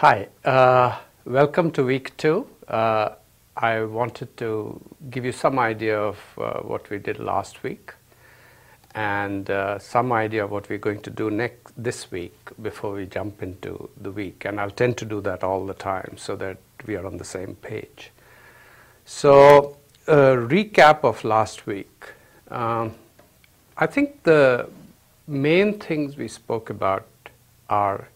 Hi, welcome to week 2. I wanted to give you some idea of what we did last week and some idea of what we're going to do this week before we jump into the week. And I'll tend to do that all the time so that we are on the same page. So, recap of last week. I think the main things we spoke about are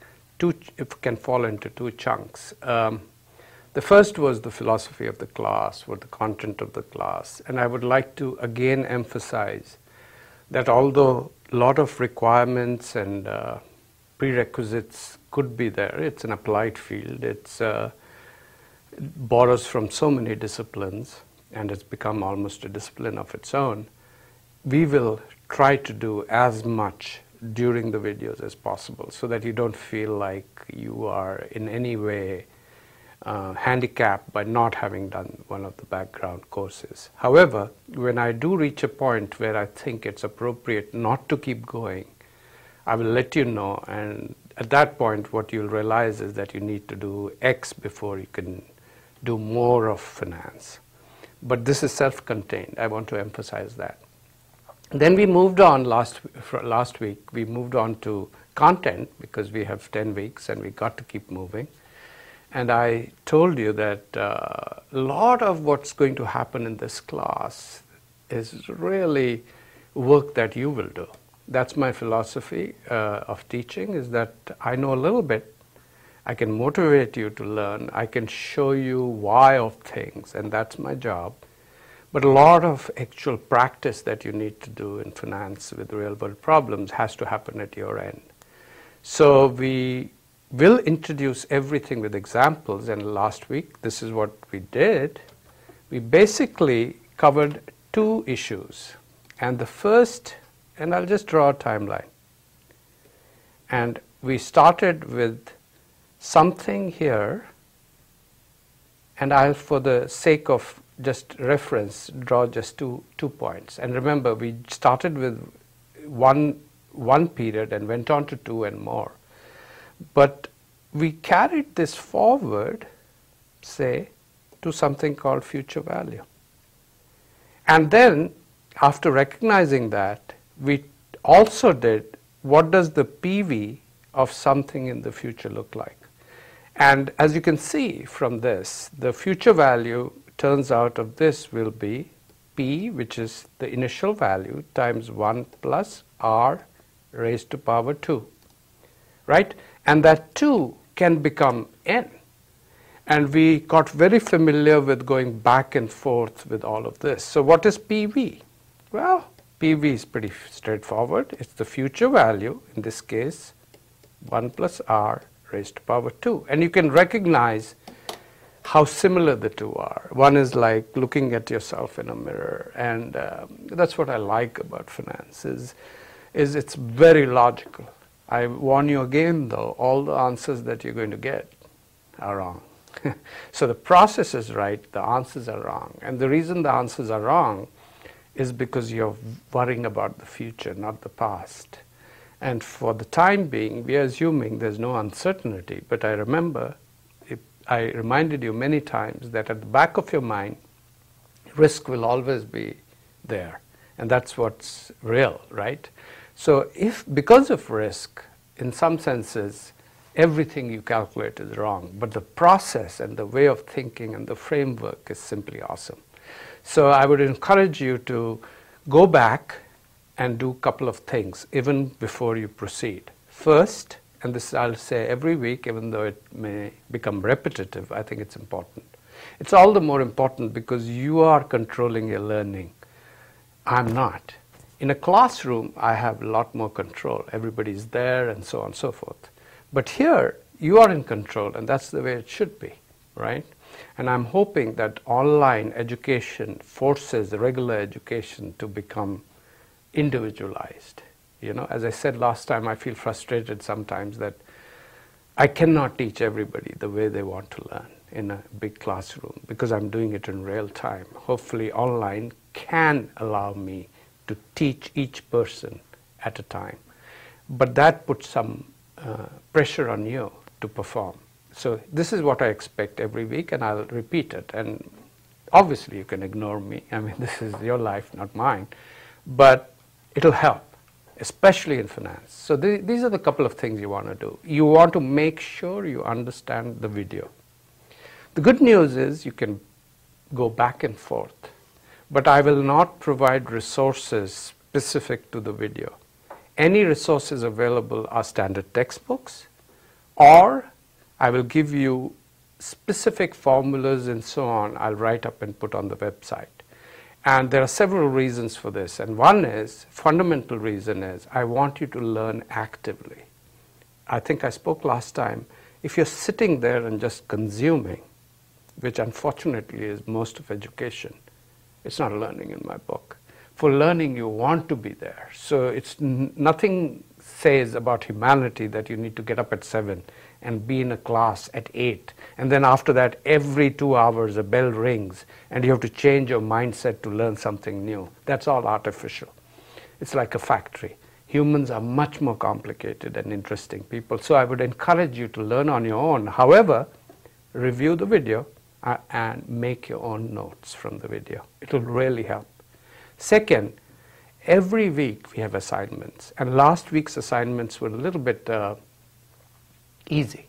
can fall into two chunks. The first was the philosophy of the class, or the content of the class. And I would like to again emphasize that although a lot of requirements and prerequisites could be there, it's an applied field, it borrows from so many disciplines and it's become almost a discipline of its own. We will try to do as much during the videos as possible so that you don't feel like you are in any way handicapped by not having done one of the background courses. However, when I do reach a point where I think it's appropriate not to keep going, I will let you know, and at that point what you'll realize is that you need to do X before you can do more of finance. But this is self-contained. I want to emphasize that. Then we moved on last week, we moved on to content because we have 10 weeks and we got to keep moving. And I told you that a lot of what's going to happen in this class is really work that you will do. That's my philosophy of teaching, is that I know a little bit, I can motivate you to learn, I can show you why of things, and that's my job. But a lot of actual practice that you need to do in finance with real-world problems has to happen at your end. So we will introduce everything with examples, and last week this is what we did. We basically covered two issues. And the first, and I'll just draw a timeline. And we started with something here, and I'll, for the sake of just reference, draw just two points. And remember, we started with one period and went on to 2 and more. But we carried this forward, say, to something called future value. And then, after recognizing that, we also did, what does the PV of something in the future look like? And as you can see from this, the future value turns out of this will be P, which is the initial value, times 1 plus R raised to power 2, right? And that 2 can become N. And we got very familiar with going back and forth with all of this. So what is PV? Well, PV is pretty straightforward. It's the future value, in this case, 1 plus R raised to power 2. And you can recognize how similar the two are. One is like looking at yourself in a mirror, and that's what I like about finance, is it's very logical. I warn you again though, all the answers that you're going to get are wrong. So the process is right, the answers are wrong. And the reason the answers are wrong is because you're worrying about the future, not the past. And for the time being, we are assuming there's no uncertainty, but I reminded you many times that at the back of your mind, risk will always be there. And that's what's real, right? So because of risk, in some senses, everything you calculate is wrong. But the process and the way of thinking and the framework is simply awesome. So I would encourage you to go back and do a couple of things, even before you proceed. First, and this I'll say every week, even though it may become repetitive, I think it's important. It's all the more important because you are controlling your learning. I'm not. In a classroom, I have a lot more control. Everybody's there and so on and so forth. But here, you are in control, and that's the way it should be, right? And I'm hoping that online education forces the regular education to become individualized. You know, as I said last time, I feel frustrated sometimes that I cannot teach everybody the way they want to learn in a big classroom because I'm doing it in real time. Hopefully online can allow me to teach each person at a time. But that puts some pressure on you to perform. So this is what I expect every week, and I'll repeat it. And obviously you can ignore me. I mean, this is your life, not mine. But it'll help, especially in finance. So these are the couple of things you want to do. You want to make sure you understand the video. The good news is you can go back and forth, but I will not provide resources specific to the video. Any resources available are standard textbooks, or I will give you specific formulas and so on I'll write up and put on the website. And there are several reasons for this, and one is, fundamental reason is, I want you to learn actively. I think I spoke last time, if you're sitting there and just consuming, which unfortunately is most of education, it's not learning in my book. For learning, you want to be there. So it's nothing says about humanity that you need to get up at 7 and be in a class at 8. And then after that, every 2 hours, a bell rings and you have to change your mindset to learn something new. That's all artificial. It's like a factory. Humans are much more complicated and interesting people. So I would encourage you to learn on your own. However, review the video and make your own notes from the video. It will really help. Second, every week we have assignments, and last week's assignments were a little bit easy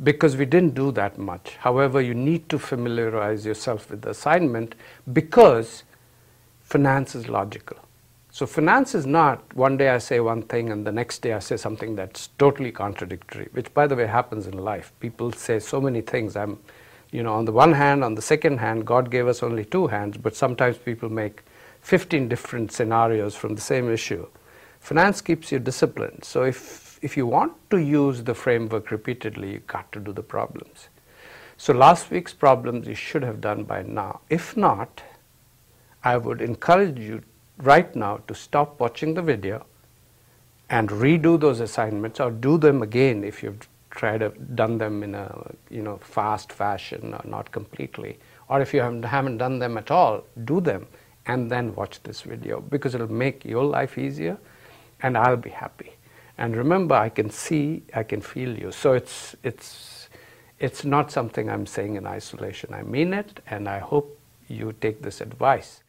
because we didn't do that much. However, you need to familiarize yourself with the assignment because finance is logical. So finance is not one day I say one thing and the next day I say something that's totally contradictory, which by the way happens in life. People say so many things. On the one hand, on the second hand, God gave us only 2 hands, but sometimes people make 15 different scenarios from the same issue. Finance keeps you disciplined. So if you want to use the framework repeatedly, you got to do the problems. So last week's problems you should have done by now. If not, I would encourage you right now to stop watching the video and redo those assignments, or do them again if you've done them in a fast fashion or not completely. Or if you haven't done them at all, do them and then watch this video, because it'll make your life easier and I'll be happy. And remember, I can see, I can feel you. So it's not something I'm saying in isolation. I mean it, and I hope you take this advice.